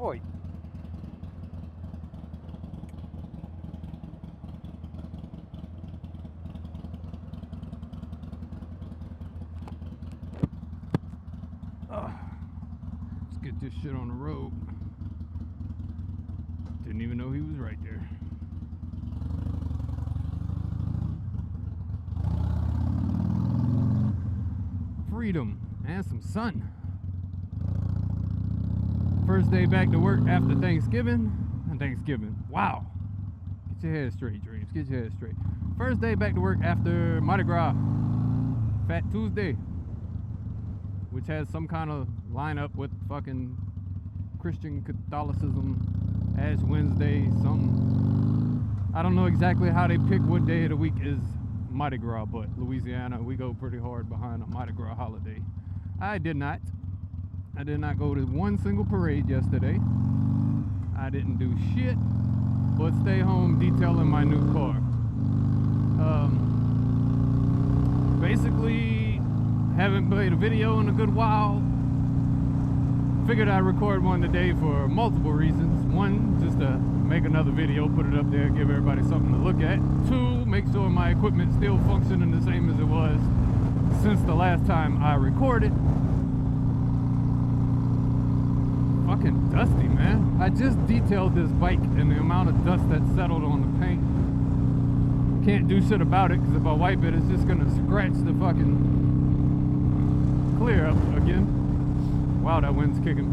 Oi. Let's get this shit on the road. Didn't even know he was right there. Freedom and some sun. First day back to work after Thanksgiving. Wow. Get your head straight, Dreams. Get your head straight. First day back to work after Mardi Gras. Fat Tuesday. Which has some kind of lineup with fucking Christian Catholicism. Ash Wednesday, something. I don't know exactly how they pick what day of the week is Mardi Gras, but Louisiana, we go pretty hard behind a Mardi Gras holiday. I did not go to one single parade yesterday. I didn't do shit but stay home detailing my new car. Basically, haven't made a video in a good while. Figured I'd record one today for multiple reasons. One, just to make another video, put it up there, give everybody something to look at. Two, make sure my equipment's still functioning the same as it was since the last time I recorded. Fucking dusty, man. I just detailed this bike and the amount of dust that settled on the paint. Can't do shit about it because if I wipe it, it's just gonna scratch the fucking clear up again. Wow, that wind's kicking.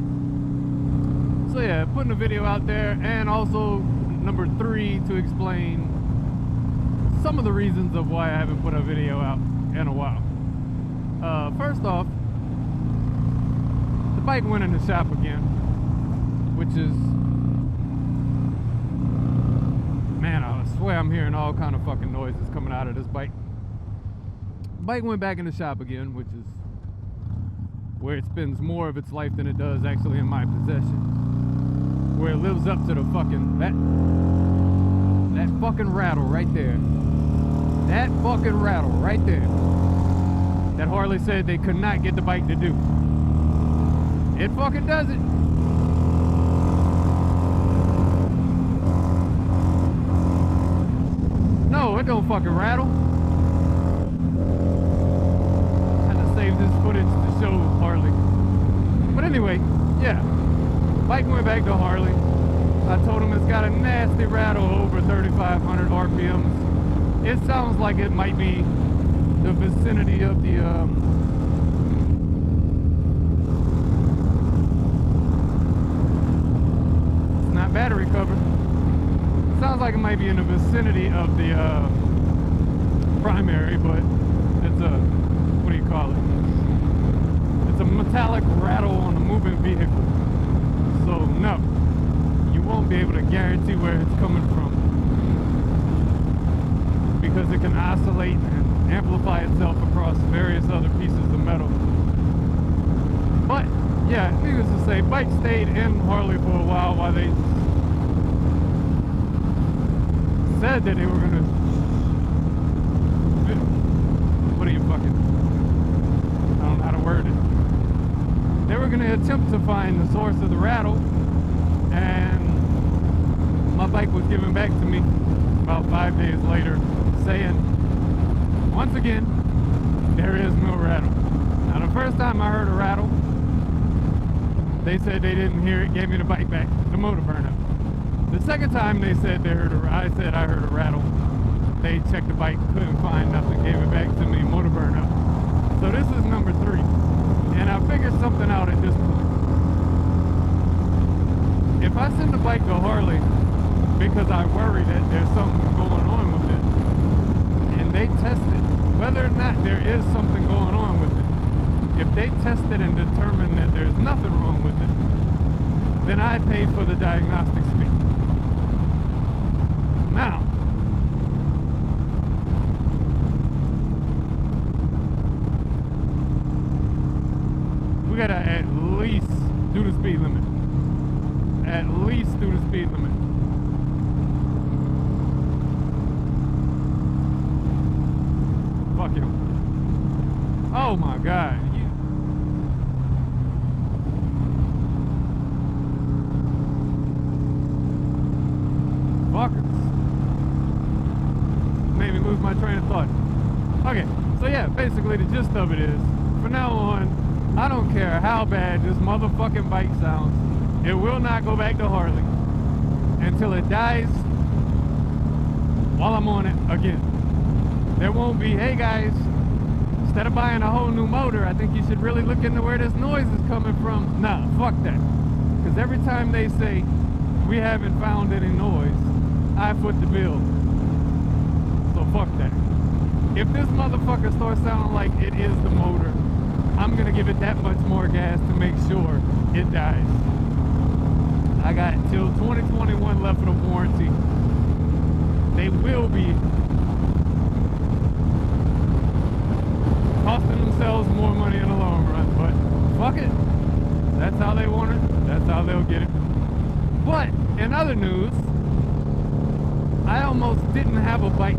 So yeah, putting a video out there, and also number 3 to explain some of the reasons of why I haven't put a video out in a while. First off, the bike went in the shop again, which is, man, I swear I'm hearing all kind of fucking noises coming out of this bike. Bike went back in the shop again, which is where it spends more of its life than it does actually in my possession. Where it lives up to the fucking, that fucking rattle right there. That fucking rattle right there. That Harley said they could not get the bike to do. It fucking does it. No, it don't fucking rattle. Had to save this footage to show Harley. But anyway, yeah. Bike went back to Harley. I told him it's got a nasty rattle over 3,500 RPMs. It sounds like it might be the vicinity of the it's not battery cover. Sounds like it might be in the vicinity of the primary, but it's a, what do you call it? It's a metallic rattle on a moving vehicle. So no, you won't be able to guarantee where it's coming from, because it can oscillate and amplify itself across various other pieces of metal. But yeah, needless to say, bike stayed in Harley for a while they said that they were gonna, what are you fucking, I don't know how to word it. They were gonna attempt to find the source of the rattle, and my bike was given back to me about 5 days later, saying, once again, there is no rattle. Now the first time I heard a rattle, they said they didn't hear it, gave me the bike back, the motor burned up. The second time they said I said I heard a rattle, they checked the bike, couldn't find nothing, gave it back to me, motor burned up. So this is number 3. And I figured something out at this point. If I send the bike to Harley because I worry that there's something going on with it, and they test it, whether or not there is something going on with it, if they test it and determine that there's nothing wrong with it, then I pay for the diagnostics fee. Now, we gotta at least do the speed limit. At least do the speed limit. Fuck you. Oh my God. motherfuckers. Made me lose my train of thought. Okay, so yeah, basically the gist of it is, from now on, I don't care how bad this motherfucking bike sounds, it will not go back to Harley until it dies while I'm on it again. There won't be, hey guys, instead of buying a whole new motor, I think you should really look into where this noise is coming from. Nah, fuck that. Because every time they say, we haven't found any noise, I foot the bill. So fuck that. If this motherfucker starts sounding like it is the motor, I'm gonna give it that much more gas to make sure it dies. I got till 2021 left of the warranty. They will be costing themselves more money in the long run, but fuck it. That's how they want it. That's how they'll get it. But in other news, I almost didn't have a bike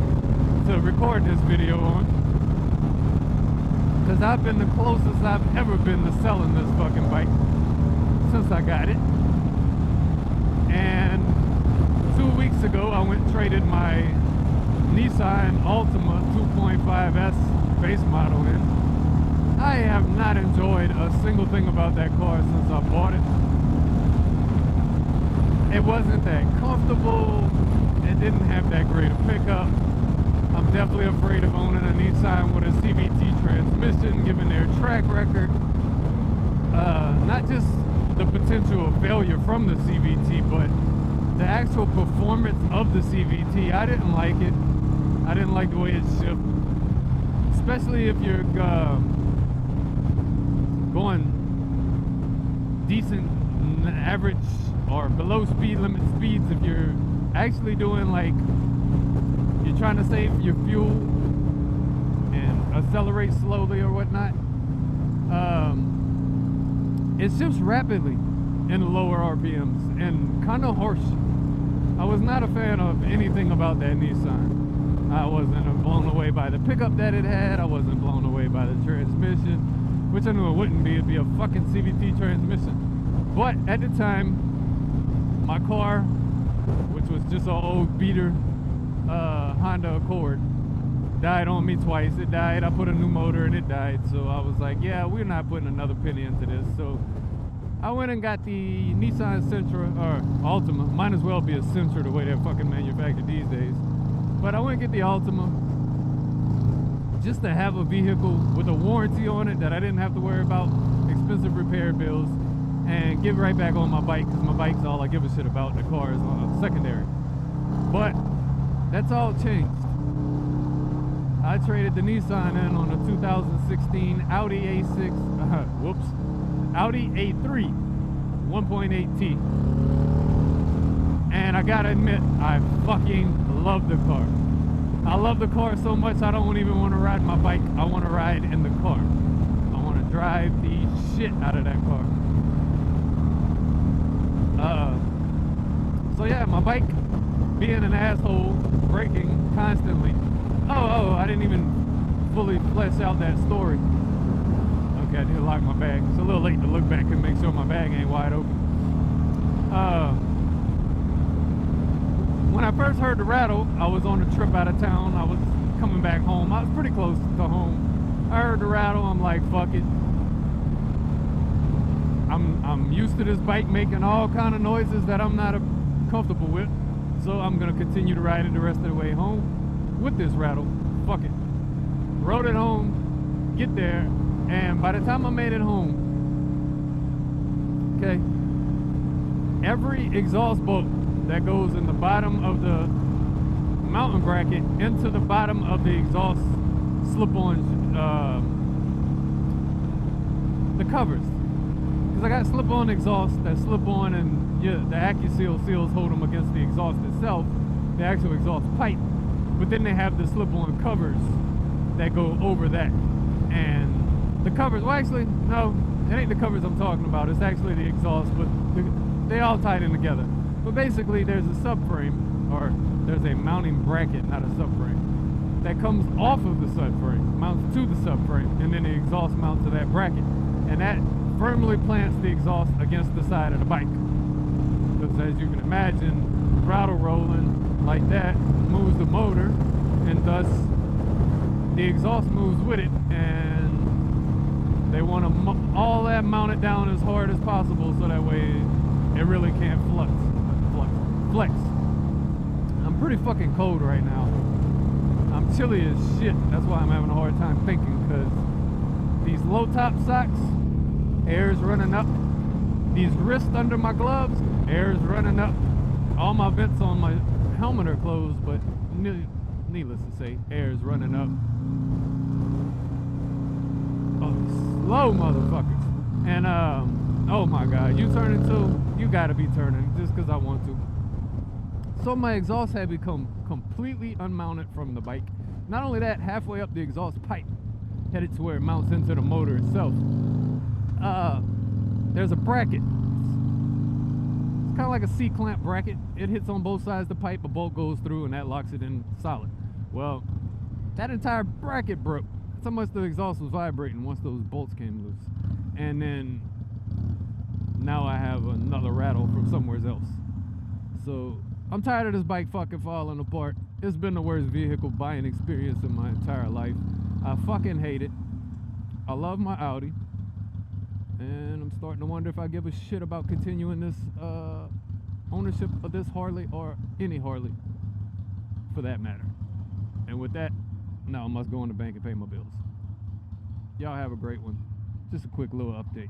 to record this video on, because I've been the closest I've ever been to selling this fucking bike since I got it. And 2 weeks ago I went and traded my Nissan Altima 2.5S base model in. I have not enjoyed a single thing about that car since I bought it. It wasn't that comfortable. It didn't have that great a pickup. I'm definitely afraid of owning a Nissan with a CVT transmission, given their track record. Not just the potential of failure from the CVT, but the actual performance of the CVT. I didn't like it. I didn't like the way it shifted, especially if you're going decent average or below speed limit speeds. If you're actually doing, like, you're trying to save your fuel and accelerate slowly or whatnot, it shifts rapidly in the lower RPMs and kind of harsh. I was not a fan of anything about that Nissan. I wasn't blown away by the pickup that it had. I wasn't blown away by the transmission, which I knew it wouldn't be. It'd be a fucking CVT transmission. But at the time, my car, which was just an old beater Honda Accord, died on me twice. It died. I put a new motor and it died. So I was like, yeah, we're not putting another penny into this. So I went and got the Nissan Sentra, or Altima. Might as well be a Sentra the way they're fucking manufactured these days. But I went and get the Altima just to have a vehicle with a warranty on it that I didn't have to worry about expensive repair bills, and get right back on my bike, because my bike's all I give a shit about. The car is secondary. But that's all changed. I traded the Nissan in on a 2016 Audi A6, Audi A3 1.8T. And I gotta admit, I fucking love the car. I love the car so much I don't even want to ride my bike. I want to ride in the car. I want to drive the shit out of that car. So yeah, my bike being an asshole, braking constantly. Oh, I didn't even fully flesh out that story. Okay, I need to lock my bag. It's a little late to look back and make sure my bag ain't wide open. When I first heard the rattle, I was on a trip out of town. I was coming back home. I was pretty close to home. I heard the rattle. I'm like, fuck it. I'm used to this bike making all kind of noises that I'm not comfortable with. So I'm gonna continue to ride it the rest of the way home with this rattle. Fuck it. Rode it home, get there, and by the time I made it home, okay, every exhaust bolt that goes in the bottom of the mountain bracket into the bottom of the exhaust slip-on, the covers. Because I got slip-on exhaust that slip on, and yeah, the AccuSeal seals hold them against the exhaust itself, the actual exhaust pipe. But then they have the slip-on covers that go over that. And the covers, well actually, no, it ain't the covers I'm talking about. It's actually the exhaust, but they all tied in together. But basically there's a subframe, or there's a mounting bracket, not a subframe, that comes off of the subframe, mounts to the subframe, and then the exhaust mounts to that bracket. And that firmly plants the exhaust against the side of the bike. Because as you can imagine, throttle rolling, like that moves the motor, and thus the exhaust moves with it, and they want to all that mount it down as hard as possible so that way it really can't flex. I'm pretty fucking cold right now. I'm chilly as shit. That's why I'm having a hard time thinking, because these low top socks, air's running up. These wrists under my gloves, air's running up. All my vents on my helmet are closed, but needless to say, air's running up. Oh, slow motherfuckers. And oh my god, you turning too? You gotta be turning just because I want to. So my exhaust had become completely unmounted from the bike. Not only that, halfway up the exhaust pipe, headed to where it mounts into the motor itself, there's a bracket. It's kind of like a C-clamp bracket. It hits on both sides of the pipe, a bolt goes through, and that locks it in solid. Well, that entire bracket broke. That's how much the exhaust was vibrating once those bolts came loose. And then now I have another rattle from somewhere else. So I'm tired of this bike fucking falling apart. It's been the worst vehicle buying experience in my entire life. I fucking hate it. I love my Audi, and I'm starting to wonder if I give a shit about continuing this ownership of this Harley, or any Harley for that matter. And with that, now I must go in the bank and pay my bills. Y'all have a great one. Just a quick little update.